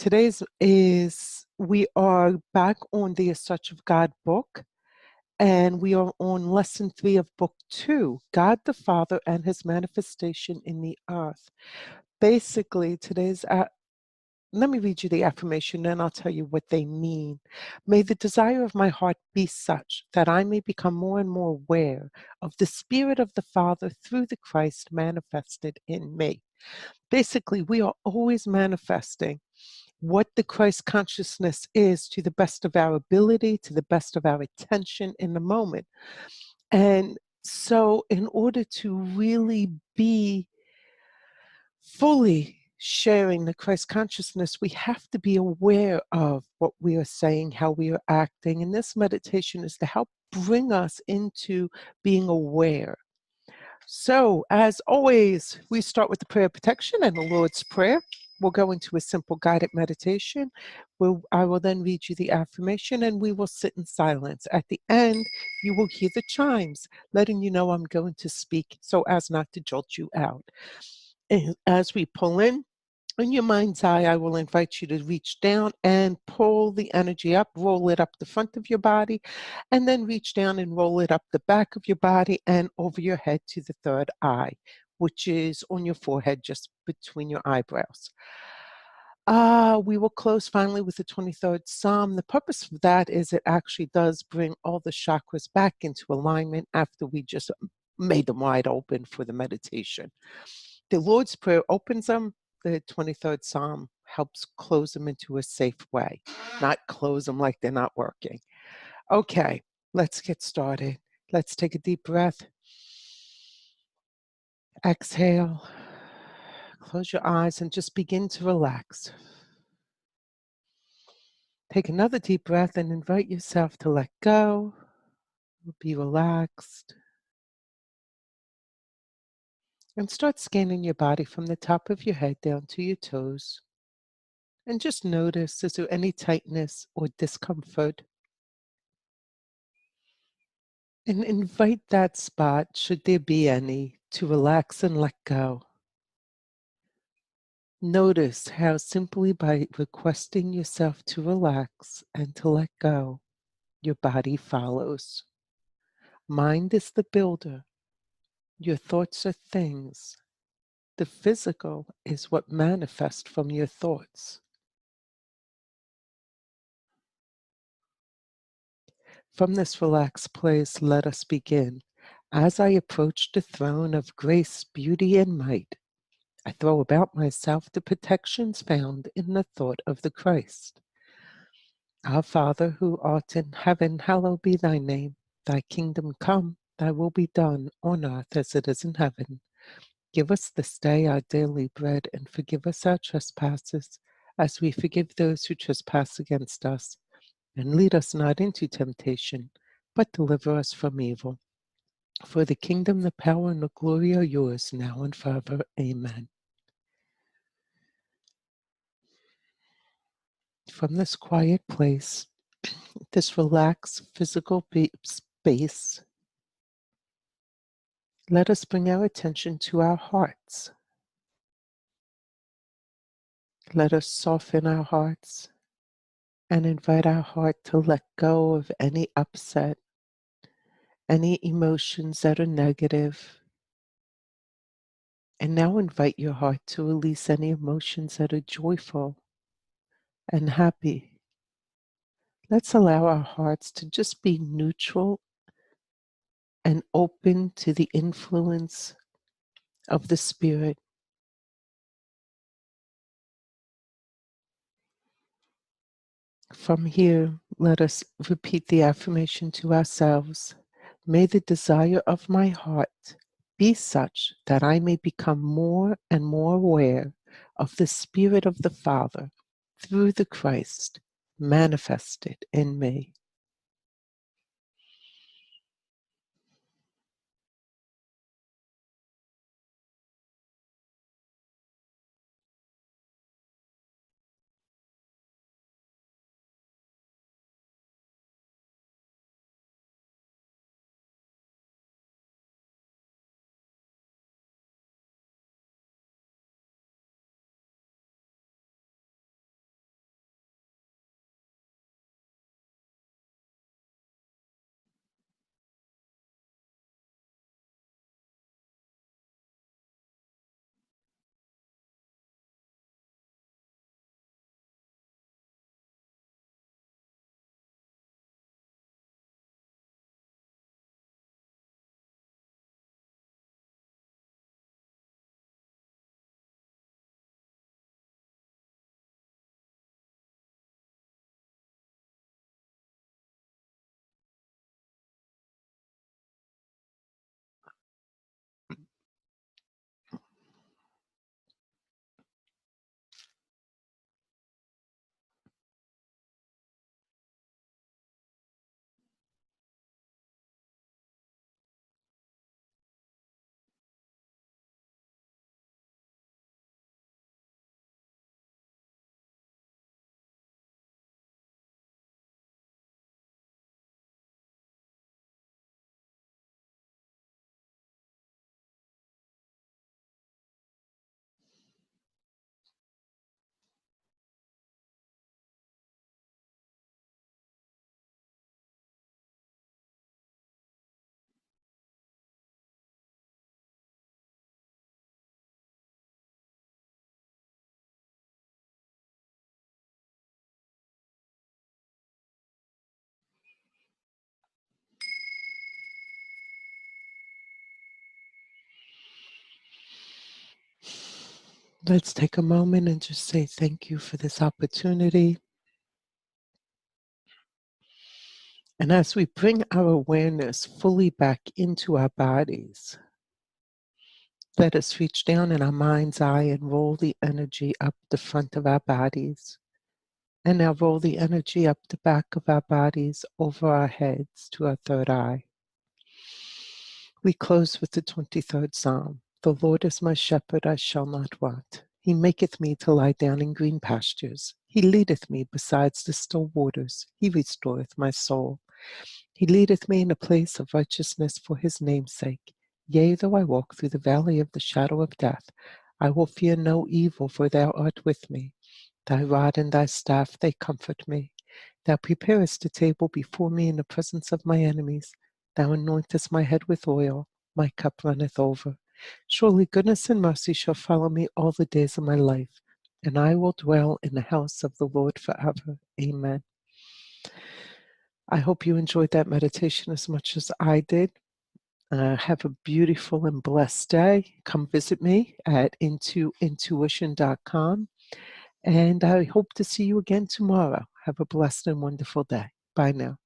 Today's is we are back on the As Such of God book, and we are on lesson 3 of book 2, God the Father and His Manifestation in the Earth. Basically, let me read you the affirmation, and I'll tell you what they mean. May the desire of my heart be such that I may become more and more aware of the Spirit of the Father through the Christ manifested in me. Basically, we are always manifesting what the Christ consciousness is to the best of our ability, to the best of our attention in the moment. And so, in order to really be fully sharing the Christ consciousness, we have to be aware of what we are saying, how we are acting. And this meditation is to help bring us into being aware. So, as always, we start with the prayer of protection and the Lord's Prayer. We'll go into a simple guided meditation. I will then read you the affirmation and we will sit in silence. At the end, you will hear the chimes, letting you know I'm going to speak so as not to jolt you out. And as we pull in your mind's eye, I will invite you to reach down and pull the energy up, roll it up the front of your body, and then reach down and roll it up the back of your body and over your head to the third eye, which is on your forehead, just between your eyebrows. We will close finally with the 23rd Psalm. The purpose of that is it actually does bring all the chakras back into alignment after we just made them wide open for the meditation. The Lord's Prayer opens them. The 23rd Psalm helps close them into a safe way, not close them like they're not working. Okay, let's get started. Let's take a deep breath. Exhale. Close your eyes and just begin to relax. Take another deep breath and invite yourself to let go. Be relaxed. And start scanning your body from the top of your head down to your toes. And just notice, is there any tightness or discomfort? And invite that spot, should there be any, to relax and let go. Notice how simply by requesting yourself to relax and to let go, your body follows. Mind is the builder. Your thoughts are things. The physical is what manifests from your thoughts. From this relaxed place, let us begin. As I approach the throne of grace, beauty, and might, I throw about myself the protections found in the thought of the Christ. Our Father, who art in heaven, hallowed be thy name. Thy kingdom come, thy will be done on earth as it is in heaven. Give us this day our daily bread, and forgive us our trespasses, as we forgive those who trespass against us. And lead us not into temptation, but deliver us from evil. For the kingdom, the power, and the glory are yours, now and forever. Amen. From this quiet place, this relaxed physical space, let us bring our attention to our hearts. Let us soften our hearts and invite our heart to let go of any upset, any emotions that are negative. And now invite your heart to release any emotions that are joyful and happy. Let's allow our hearts to just be neutral and open to the influence of the Spirit. From here, let us repeat the affirmation to ourselves. May the desire of my heart be such that I may become more and more aware of the Spirit of the Father through the Christ manifested in me. Let's take a moment and just say thank you for this opportunity. And as we bring our awareness fully back into our bodies, let us reach down in our mind's eye and roll the energy up the front of our bodies. And now roll the energy up the back of our bodies, over our heads to our third eye. We close with the 23rd Psalm. The Lord is my shepherd, I shall not want. He maketh me to lie down in green pastures. He leadeth me besides the still waters. He restoreth my soul. He leadeth me in a place of righteousness for his name's sake. Yea, though I walk through the valley of the shadow of death, I will fear no evil, for thou art with me. Thy rod and thy staff, they comfort me. Thou preparest a table before me in the presence of my enemies. Thou anointest my head with oil. My cup runneth over. Surely goodness and mercy shall follow me all the days of my life, and I will dwell in the house of the Lord forever. Amen. I hope you enjoyed that meditation as much as I did. Have a beautiful and blessed day. Come visit me at intuition.com. And I hope to see you again tomorrow. Have a blessed and wonderful day. Bye now.